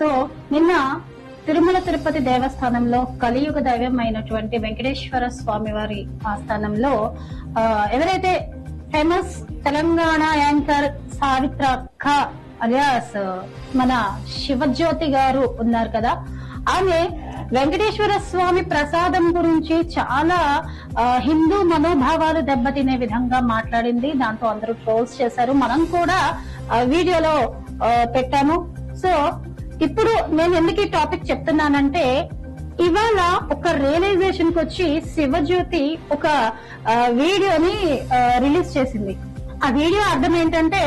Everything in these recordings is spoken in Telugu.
సో నిన్న తిరుమల తిరుపతి దేవస్థానంలో కలియుగ దైవం అయినటువంటి వెంకటేశ్వర స్వామి వారి ఆస్థానంలో ఎవరైతే ఫేమస్ తెలంగాణ యాంకర్ సావిత్ర అక్క అలియాస్ మన శివజ్యోతి గారు ఉన్నారు కదా, ఆమె వెంకటేశ్వర స్వామి ప్రసాదం గురించి చాలా హిందూ మనోభావాలు దెబ్బతినే విధంగా మాట్లాడింది. దాంతో అందరూ ట్రోల్స్ చేశారు. మనం కూడా వీడియోలో పెట్టాము. సో ఇప్పుడు నేను ఎందుకు ఈ టాపిక్ చెప్తున్నానంటే, ఇవాళ ఒక రియలైజేషన్ కి వచ్చి శివజ్యోతి ఒక వీడియోని రిలీజ్ చేసింది. ఆ వీడియో అర్థం ఏంటంటే,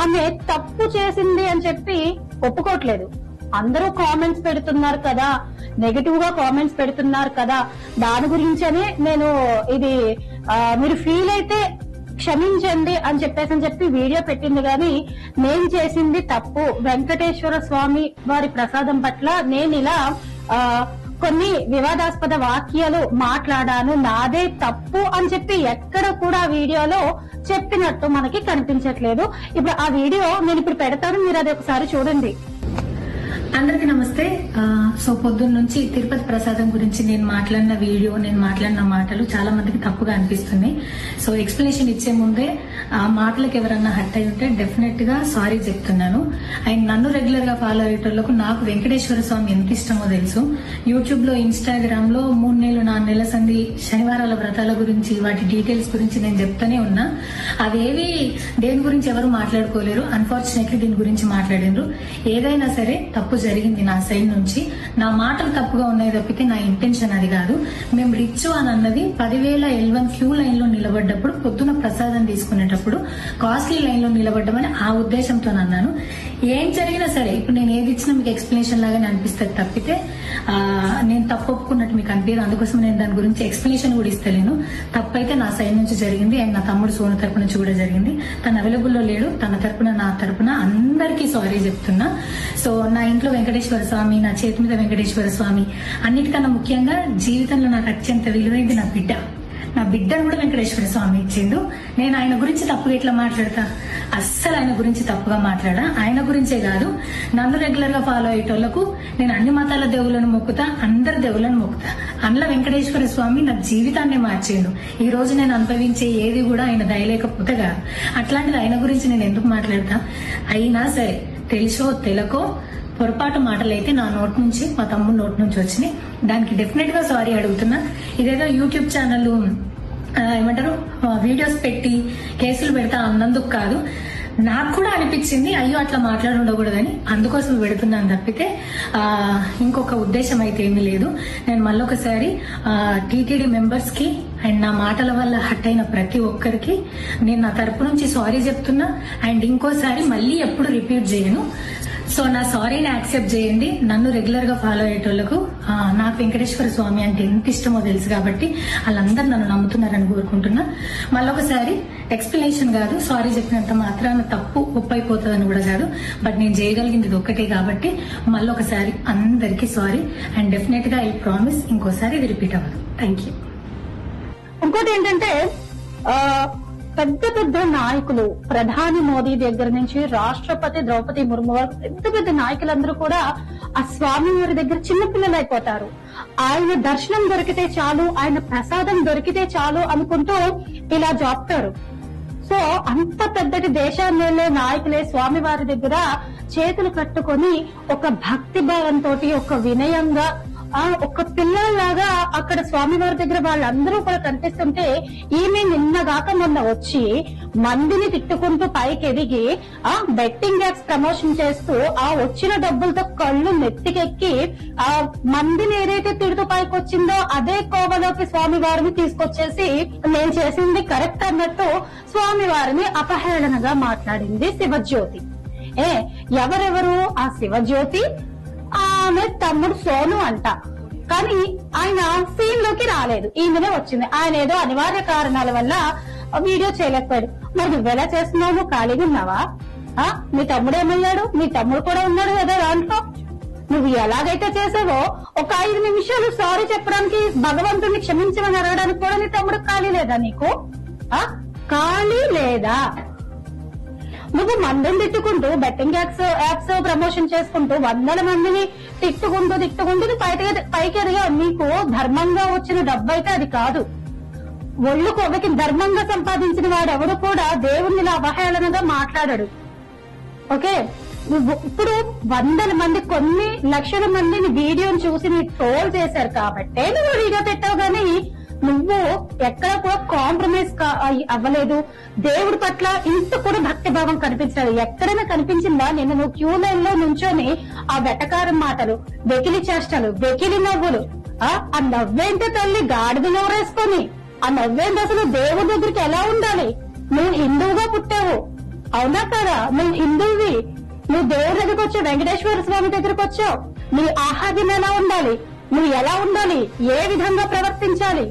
ఆమె తప్పు చేసింది అని చెప్పి ఒప్పుకోవట్లేదు. అందరూ కామెంట్స్ పెడుతున్నారు కదా, నెగటివ్ గా కామెంట్స్ పెడుతున్నారు కదా, దాని గురించనే నేను ఇది మీరు ఫీల్ అయితే క్షమించండి అని చెప్పి వీడియో పెట్టింది. గాని నేను చేసింది తప్పు, వెంకటేశ్వర స్వామి వారి ప్రసాదం పట్ల నేను ఇలా కొన్ని వివాదాస్పద వాక్యాలు మాట్లాడాను, నాదే తప్పు అని చెప్పి ఎక్కడ కూడా వీడియోలో చెప్పినట్టు మనకి కనిపించట్లేదు. ఇప్పుడు ఆ వీడియో నేను ఇప్పుడు పెడతాను, మీరు అది ఒకసారి చూడండి. అందరికి నమస్తే. సో పొద్దున్న నుంచి తిరుపతి ప్రసాదం గురించి నేను మాట్లాడిన వీడియో, నేను మాట్లాడిన మాటలు చాలా మందికి తప్పుగా అనిపిస్తున్నాయి. సో ఎక్స్ప్లెనేషన్ ఇచ్చే ముందే ఆ మాటలకు ఎవరన్నా హర్ట్ అయి ఉంటే డెఫినెట్ గా సారీ చెప్తున్నాను. అండ్ నన్ను రెగ్యులర్ గా ఫాలో అయ్యేటోళ్లకు నాకు వెంకటేశ్వర స్వామి ఎంత ఇష్టమో తెలుసు. యూట్యూబ్ లో, ఇన్స్టాగ్రామ్ లో 3 నెలలు 4 నెలల సంది శనివారాల వ్రతాల గురించి, వాటి డీటెయిల్స్ గురించి నేను చెప్తానే ఉన్నా. అదేవి దేని గురించి ఎవరు మాట్లాడుకోలేరు. అన్ఫార్చునేట్లీ దీని గురించి మాట్లాడారు. ఏదైనా సరే తప్పు జరిగింది నా సైడ్ నుంచి. నా మాటలు తప్పుగా ఉన్నాయి తప్పితే నా ఇంటెన్షన్ అది కాదు. మేము రిచ్ అని అన్నది 10,000 L1 క్యూ లైన్ లో నిలబడ్డప్పుడు, పొద్దున ప్రసాదం తీసుకునేటప్పుడు కాస్ట్లీ లైన్ లో నిలబడ్డమని ఆ ఉద్దేశంతో అన్నాను. ఏం జరిగినా సరే ఇప్పుడు నేను ఏది ఇచ్చినా మీకు ఎక్స్ప్లెనేషన్ లాగానే అనిపిస్తుంది తప్పితే నేను తప్పు ఒప్పుకున్నట్టు మీకు అనిపించదు. అందుకోసం నేను దాని గురించి ఎక్స్ప్లెనేషన్ కూడా ఇస్తలేను. తప్పైతే నా సైడ్ నుంచి జరిగింది. అండ్ నా తమ్ముడు సోను తరపు నుంచి కూడా జరిగింది. తను అవైలబుల్ లో లేడు. తన తరపున, నా తరపున అందరికీ సారీ చెప్తున్నా. సో నా ఇంట్లో వెంకటేశ్వర స్వామి, నా చేతి మీద వెంకటేశ్వర స్వామి, అన్నిటికన్నా ముఖ్యంగా జీవితంలో నాకు అత్యంత విలువైంది నా బిడ్డ. నా బిడ్డను కూడా వెంకటేశ్వర స్వామి ఇచ్చిండు. నేను ఆయన గురించి తప్పుగా ఎట్లా మాట్లాడతా? అస్సలు ఆయన గురించి తప్పుగా మాట్లాడా. ఆయన గురించే కాదు, నన్ను రెగ్యులర్ గా ఫాలో అయ్యేటోళ్లకు నేను అన్ని మతాల దేవులను మొక్కుతా, అందరి దేవులను మొక్కుతా. అందులో వెంకటేశ్వర స్వామి నా జీవితాన్ని మార్చిండు. ఈ రోజు నేను అనుభవించే ఏది కూడా ఆయన దయలేకపోతే కాదు. అట్లాంటిది ఆయన గురించి నేను ఎందుకు మాట్లాడతా? అయినా సరే తెలుసో తెలకో పొరపాటు మాటలు అయితే నా నోట్ నుంచి, మా తమ్ముడు నోట్ నుంచి వచ్చినాయి. దానికి డెఫినెట్ గా సారీ అడుగుతున్నా. ఇదేదో యూట్యూబ్ ఛానల్ ఏమంటారు వీడియోస్ పెట్టి కేసులు పెడతా అన్నందుకు కాదు, నాకు కూడా అనిపించింది అయ్యో అట్లా మాట్లాడి ఉండకూడదని, అందుకోసం పెడుతున్నాను తప్పితే ఇంకొక ఉద్దేశం అయితే ఏమీ లేదు. నేను మళ్ళొకసారి టీటీడీ మెంబర్స్ కి అండ్ నా మాటల వల్ల హట్ అయిన ప్రతి ఒక్కరికి నేను నా తరపు నుంచి సారీ చెప్తున్నా. అండ్ ఇంకోసారి మళ్ళీ ఎప్పుడు రిపీట్ చేయను. సో నా సారీని యాక్సెప్ట్ చేయండి. నన్ను రెగ్యులర్ గా ఫాలో అయ్యేటోళ్లకు నాకు వెంకటేశ్వర స్వామి అంటే ఎంత ఇష్టమో తెలుసు కాబట్టి వాళ్ళందరూ నన్ను నమ్ముతున్నారని కోరుకుంటున్నా. మళ్ళొకసారి ఎక్స్ప్లెనేషన్ కాదు, సారీ చెప్పినంత మాత్రాన తప్పు ఒప్పైపోతుందని కూడా కాదు. బట్ నేను చేయగలిగింది ఇది ఒక్కటే కాబట్టి మళ్ళొకసారి అందరికీ సారీ. అండ్ డెఫినెట్ గా ఐ ప్రామిస్ ఇంకోసారి ఇది రిపీట్ అవ్వదు. Thank you. ఇంకోటి ఏంటంటే, పెద్ద పెద్ద నాయకులు, ప్రధాని మోదీ దగ్గర నుంచి రాష్ట్రపతి ద్రౌపది ముర్ము వరకు పెద్ద పెద్ద నాయకులందరూ కూడా ఆ స్వామి వారి దగ్గర చిన్నపిల్లలు అయిపోతారు. ఆయన దర్శనం దొరికితే చాలు, ఆయన ప్రసాదం దొరికితే చాలు అనుకుంటూ ఇలా జాపుతారు. సో అంత పెద్దటి దేశాన్ని వెళ్లే నాయకులే స్వామి వారి దగ్గర చేతులు కట్టుకొని ఒక భక్తి భావంతో, ఒక వినయంగా, ఒక పిల్లల్లాగా అక్కడ స్వామివారి దగ్గర వాళ్ళందరూ కూడా కనిపిస్తుంటే, ఈమె నిన్నగాక మొన్న వచ్చి మందిని తిట్టుకుంటూ పైకి ఎదిగి బెట్టింగ్ యాప్స్ ప్రమోషన్ చేస్తూ ఆ వచ్చిన డబ్బులతో కళ్ళు నెత్తికెక్కి ఆ మందిని ఏదైతే తిడుతూ పైకి వచ్చిందో అదే కోవలోకి స్వామివారిని తీసుకొచ్చేసి నేను చేసింది కరెక్ట్ అన్నట్టు స్వామివారిని అపహేళనగా మాట్లాడింది శివజ్యోతి. ఎవరెవరు ఆ శివజ్యోతి? ఆమె తమ్ముడు సోను అంట. కానీ ఆయన సీన్ లోకి రాలేదు, ఈమెనే వచ్చింది. ఆయన ఏదో అనివార్య కారణాల వల్ల వీడియో చేయలేకపోయాడు. మరి నువ్వెలా చేస్తున్నావు? నువ్వు ఖాళీగా ఉన్నావా? మీ తమ్ముడు ఏమయ్యాడు? మీ తమ్ముడు కూడా ఉన్నాడు కదా దాంట్లో. నువ్వు ఎలాగైతే చేసావో ఒక 5 నిమిషాలు సారీ చెప్పడానికి, భగవంతుడిని క్షమించమని అడగడానికి కూడా నీ తమ్ముడు ఖాళీ లేదా? నీకు ఖాళీ లేదా? నువ్వు మందిని తిట్టుకుంటూ బెట్టింగ్ యాప్స్ ప్రమోషన్ చేసుకుంటూ వందల మందిని తిట్టుకుంటూ నువ్వు పైకి ఎదిగా నీకు ధర్మంగా వచ్చిన డబ్బు అయితే అది కాదు. ఒళ్ళు కొవ్వకి ధర్మంగా సంపాదించిన వాడెవడు కూడా దేవుణ్ణి అవహేళనగా మాట్లాడాడు. ఓకే, నువ్వు ఇప్పుడు వందల మంది కొన్ని లక్షల మందిని వీడియోని చూసి నీ ట్రోల్ చేశారు కాబట్టే నువ్వు వీడియో పెట్టావు, కానీ నువ్వు ఎక్కడ కూడా కాంప్రమైజ్ అవ్వలేదు. దేవుడి పట్ల ఇంత కూడా భక్తి భావం కనిపించలేదు. ఎక్కడైనా కనిపించిందా? నిన్న నువ్వు క్యూ లైన్ లో నుంచొని ఆ వెటకారం మాటలు, వెకిలి చేష్టలు, వెకిలి నవ్వులు, ఆ నవ్వేంటే తల్లి గాడిద నవ్వేసుకొని ఆ నవ్వేంటి? అసలు దేవుడి దగ్గరికి ఎలా ఉండాలి? నువ్వు హిందువుగా పుట్టావు, అవునా కదా? నువ్వు హిందువువి, నువ్వు దేవుడి దగ్గరికి వచ్చావు, వెంకటేశ్వర స్వామి దగ్గరికి వచ్చావు. నీ ఆహార్యం ఎలా ఉండాలి? నువ్వు ఎలా ఉండాలి? ఏ విధంగా ప్రవర్తించాలి?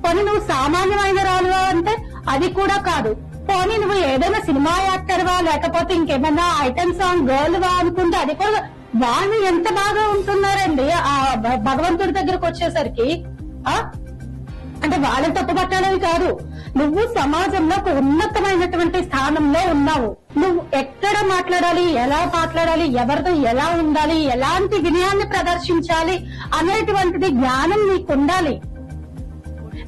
పోనీ నువ్వు సామాన్యమైన రాలువా అంటే అది కూడా కాదు. పోనీ నువ్వు ఏదైనా సినిమా యాక్టర్వా లేకపోతే ఇంకేమైనా ఐటమ్ సాంగ్ గర్ల్ వా అనుకుంటే అది కూడా. వాళ్ళు ఎంత బాగా ఉంటున్నారండి ఆ భగవంతుడి దగ్గరకు వచ్చేసరికి. అంటే వాళ్ళని తప్పుపట్టాలని కాదు, నువ్వు సమాజంలో ఒక ఉన్నతమైనటువంటి స్థానంలో ఉన్నావు. నువ్వు ఎక్కడ మాట్లాడాలి, ఎలా మాట్లాడాలి, ఎవరితో ఎలా ఉండాలి, ఎలాంటి వినయాన్ని ప్రదర్శించాలి అనేటువంటిది జ్ఞానం నీకు ఉండాలి.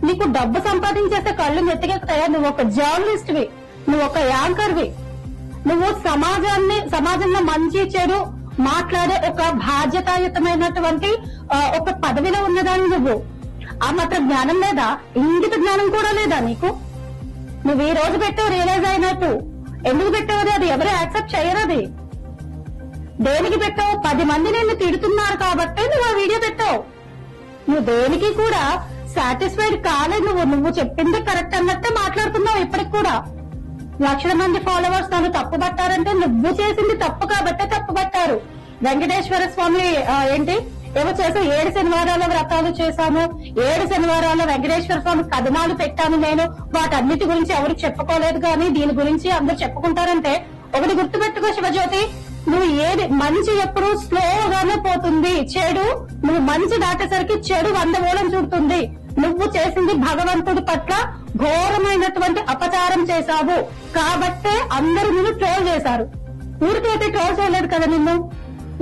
నీకు డబ్బు సంపాదించేస్తే కళ్ళు నెత్తికెక్కుతాయా? నువ్వు ఒక జర్నలిస్ట్ వి, నువ్వు ఒక యాంకర్ వి, నువ్వు సమాజంలో మంచి చెడు మాట్లాడే ఒక బాధ్యతాయుతమైనటువంటి ఒక పదవిలో ఉన్నదాన్ని నువ్వు. ఆ మాత్రం జ్ఞానం లేదా? ఇంగిత జ్ఞానం కూడా లేదా నీకు? నువ్వు ఈ రోజు పెట్టావు రియలైజ్ అయినట్టు. ఎందుకు పెట్టావు? అది ఎవరు యాక్సెప్ట్ చేయరు. అది దేనికి పెట్టావు? 10 మంది నిన్ను తిడుతున్నారు కాబట్టి నువ్వు ఆ వీడియో పెట్టావు. నువ్వు దేనికి కూడా సాటిస్ఫైడ్ కాలేదు. నువ్వు చెప్పింది కరెక్ట్ అన్నట్టే మాట్లాడుతున్నావు. ఇప్పటికి కూడా లక్షల మంది ఫాలోవర్స్ నన్ను తప్పు పట్టారంటే నువ్వు చేసింది తప్పు కాబట్టే తప్పు పట్టారు. వెంకటేశ్వర స్వామి ఏమో చేసావు, 7 శనివారాల వ్రతాలు చేశాను, 7 శనివారాల వెంకటేశ్వర స్వామి కథనాలు పెట్టాను నేను. వాటన్నిటి గురించి ఎవరు చెప్పుకోలేదు, కానీ దీని గురించి అందరు చెప్పుకుంటారంటే ఒకటి గుర్తుపెట్టుకో శివజ్యోతి, నువ్వు ఏది మంచి ఎప్పుడు స్లోగానే పోతుంది. చెడు నువ్వు మంచి దాటేసరికి చెడు 100 మూలం చూడుతుంది. నువ్వు చేసింది భగవంతుడి పట్ల ఘోరమైనటువంటి అపచారం చేశావు కాబట్టే అందరూ నిన్ను ట్రోల్ చేశారు. ఊరికైతే ట్రోల్ చేయలేదు కదా నిన్ను.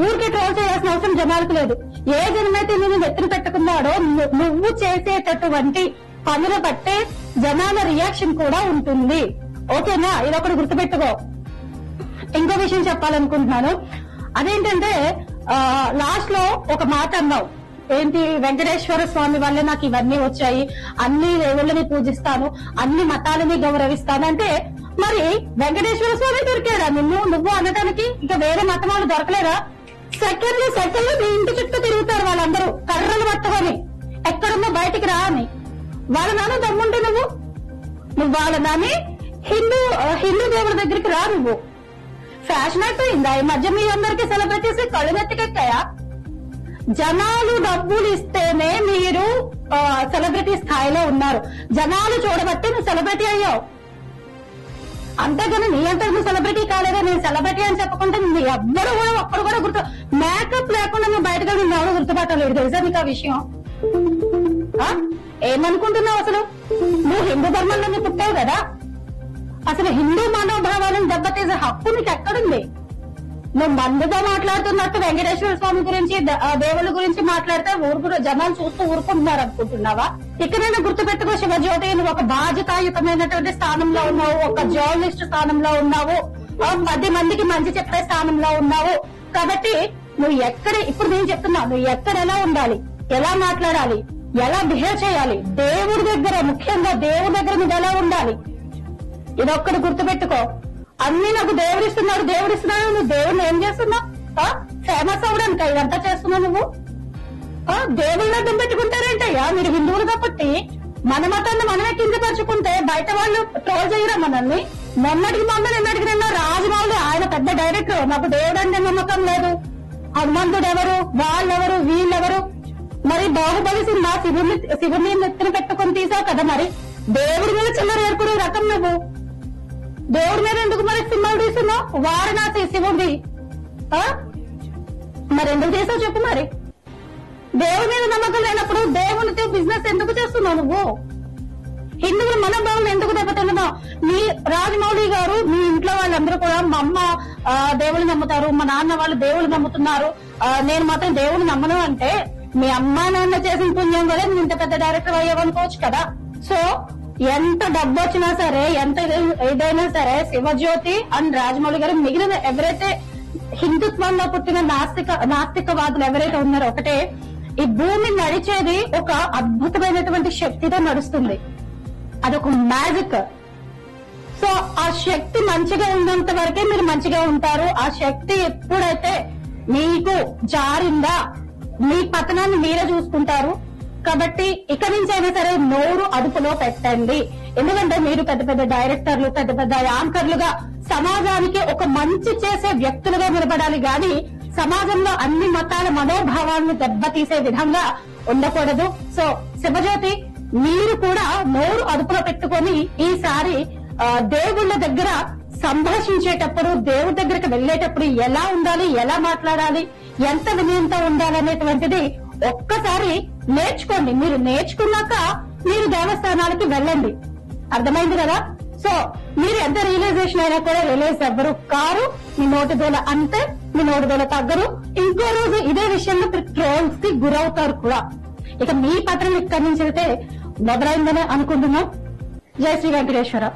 ఊరికే ట్రోల్ చేయాల్సిన అవసరం జనాలకు లేదు. ఏ జనమైతే నేను నెత్తిన పెట్టుకున్నాడో నువ్వు చేసేటటువంటి పనుల బట్టే జనాల రియాక్షన్ కూడా ఉంటుంది. ఓకేనా? ఇదొకటి గుర్తుపెట్టుకో. ఇంకో విషయం చెప్పాలనుకుంటున్నాను. అదేంటంటే లాస్ట్ లో ఒక మాట అన్నావు, ఏంటి? వెంకటేశ్వర స్వామి వల్లే నాకు ఇవన్నీ వచ్చాయి, అన్ని దేవుళ్ళని పూజిస్తాను, అన్ని మతాలని గౌరవిస్తాను అంటే మరి వెంకటేశ్వర స్వామి దొరికాడా నువ్వు అనడానికి? ఇక వేరే మతం వాళ్ళు దొరకలేదా? సెకండ్లు మీ ఇంటి చుట్టూ తిరుగుతారు వాళ్ళందరూ కర్రలు పట్టుకొని, ఎక్కడున్నా బయటికి రా అని. వాళ్ళ నాన్న దమ్ముంటే నువ్వు వాళ్ళ నాని హిందూ దేవుడి దగ్గరికి రా. నువ్వు ఫ్యాషన్ అయిపోయిందా ఈ మధ్య? మీ అందరికీ సెలబ్రిటీస్ కళ్ళు నెత్తికెక్కాయా? జనాలు డబ్బులు ఇస్తేనే మీరు సెలబ్రిటీ స్థాయిలో ఉన్నారు. జనాలు చూడబట్టి నువ్వు సెలబ్రిటీ అయ్యావు. అంతేగాని నీ అంటే నువ్వు సెలబ్రిటీ కాలేదా? నేను సెలబ్రిటీ అని చెప్పుకుంటే ఎవ్వరు కూడా ఒక్కడు కూడా గుర్తు, మేకప్ లేకుండా నువ్వు బయటకు నిన్ను ఎవరు గుర్తుపట్టలేదు. తెలుసా నీకు ఆ విషయం? ఏమనుకుంటున్నావు అసలు? నువ్వు హిందూ ధర్మంలో పుట్టావు కదా. అసలు హిందూ మనోభావాలను దెబ్బతీసే హక్కు నీకు ఎక్కడుంది? నువ్వు మందుగా మాట్లాడుతున్నట్టు వెంకటేశ్వర స్వామి గురించి దేవుళ్ళ గురించి మాట్లాడితే జనాలు చూస్తూ ఊరుకుంటున్నారు అనుకుంటున్నావా? ఇక్కడైనా గుర్తుపెట్టుకో శివజ్యోతి, నువ్వు ఒక బాధ్యతాయుతమైనటువంటి స్థానంలో ఉన్నావు, ఒక జర్నలిస్ట్ స్థానంలో ఉన్నావు, 10 మందికి మంచి చెప్పే స్థానంలో ఉన్నావు. కాబట్టి నువ్వు ఇప్పుడు నేను చెప్తున్నా, నువ్వు ఎక్కడ ఎలా ఉండాలి, ఎలా మాట్లాడాలి, ఎలా బిహేవ్ చేయాలి, దేవుడి దగ్గర, ముఖ్యంగా దేవుడి దగ్గర నువ్వు ఎలా ఉండాలి, ఇదొక్కటి గుర్తుపెట్టుకో. అన్ని నాకు దేవుడిస్తున్నాడు, నువ్వు దేవుడిని ఏం చేస్తున్నావు? ఫేమస్ అవ్వడానికి ఇదంతా చేస్తున్నావు నువ్వు. దేవుళ్ళని అడ్డం పెట్టుకుంటారేంటయ్యా మీరు హిందువులు కాబట్టి? మన మతాన్ని మనమే కిందపరుచుకుంటే బయట వాళ్ళు ట్రోల్ చేయరా మనల్ని? నిన్నటికి రాజమౌళి ఆయన పెద్ద డైరెక్టర్, నాకు దేవుడు అంటే నమ్మకం లేదు, హనుమంతుడు ఎవరు, వాళ్ళెవరు, వీళ్ళెవరు? మరి బాహుబలి సినిమా శివుని నెత్తిన పెట్టుకుని తీసావు కదా, మరి దేవుడి మీద చిల్లర ఏర్పడే రకం నువ్వు. దేవుడి మీద ఎందుకు మరి సినిమాలు తీస్తున్నావు? వారణాసి శివుడి మరి ఎందుకు చేసావు చెప్పు? మరి దేవుడి మీద నమ్మకం లేనప్పుడు దేవుడితో బిజినెస్ ఎందుకు చేస్తున్నావు నువ్వు? హిందువుల మనోభావం ఎందుకు దెబ్బతిన్నాం? మీ రాజమౌళి గారు మీ ఇంట్లో వాళ్ళందరూ కూడా మా అమ్మ దేవుళ్ళు నమ్ముతారు, మా నాన్న వాళ్ళు దేవుళ్ళు నమ్ముతున్నారు, నేను మాత్రం దేవుళ్ళు నమ్మను అంటే మీ అమ్మా నాన్న చేసిన పుణ్యం వల్ల నువ్వు ఇంత పెద్ద డైరెక్టర్ అయ్యావనుకోవచ్చు కదా. సో ఎంత డబ్బు వచ్చినా సరే, ఎంత ఏదైనా సరే, శివజ్యోతి అండ్ రాజమౌళి గారు మిగిలిన ఎవరైతే హిందుత్వంలో పుట్టిన నాస్తికవాదులు ఎవరైతే ఉన్నారో ఒకటే, ఈ భూమి నడిచేది ఒక అద్భుతమైనటువంటి శక్తితో నడుస్తుంది. అదొక మ్యాజిక్. సో ఆ శక్తి మంచిగా ఉన్నంత వరకే మీరు మంచిగా ఉంటారు. ఆ శక్తి ఎప్పుడైతే మీకు జారిందా మీ పతనాన్ని మీరే చూసుకుంటారు. కాబట్టి ఇక నుంచి అయినా సరే నోరు అదుపులో పెట్టండి. ఎందుకంటే మీరు పెద్ద పెద్ద డైరెక్టర్లు, పెద్ద పెద్ద యాంకర్లుగా సమాజానికి ఒక మంచి చేసే వ్యక్తులుగా నిలబడాలి గాని సమాజంలో అన్ని మతాల మనోభావాలను దెబ్బతీసే విధంగా ఉండకూడదు. సో శివజ్యోతి, మీరు కూడా నోరు అదుపులో పెట్టుకొని ఈసారి దేవుళ్ళ దగ్గర సంభాషించేటప్పుడు, దేవుడి దగ్గరకు వెళ్లేటప్పుడు ఎలా ఉండాలి, ఎలా మాట్లాడాలి, ఎంత వినయంతో ఉండాలనేటువంటిది ఒక్కసారి నేర్చుకోండి. మీరు నేర్చుకున్నాక మీరు దేవస్థానాలకి వెళ్ళండి. అర్థమైంది కదా? సో మీరు ఎంత రియలైజేషన్ అయినా కూడా రియలైజ్ ఎవ్వరు కారు. మీ నోటి దోల అంతే, మీ నోటి దోల తగ్గరు. ఇంకో రోజు ఇదే విషయంలో ట్రోల్స్ కి గురవుతారు కూడా. ఇక మీ పత్రం ఇక్కడి నుంచి అయితే మొదలైందని అనుకుంటున్నాం. జై శ్రీ వెంకటేశ్వర.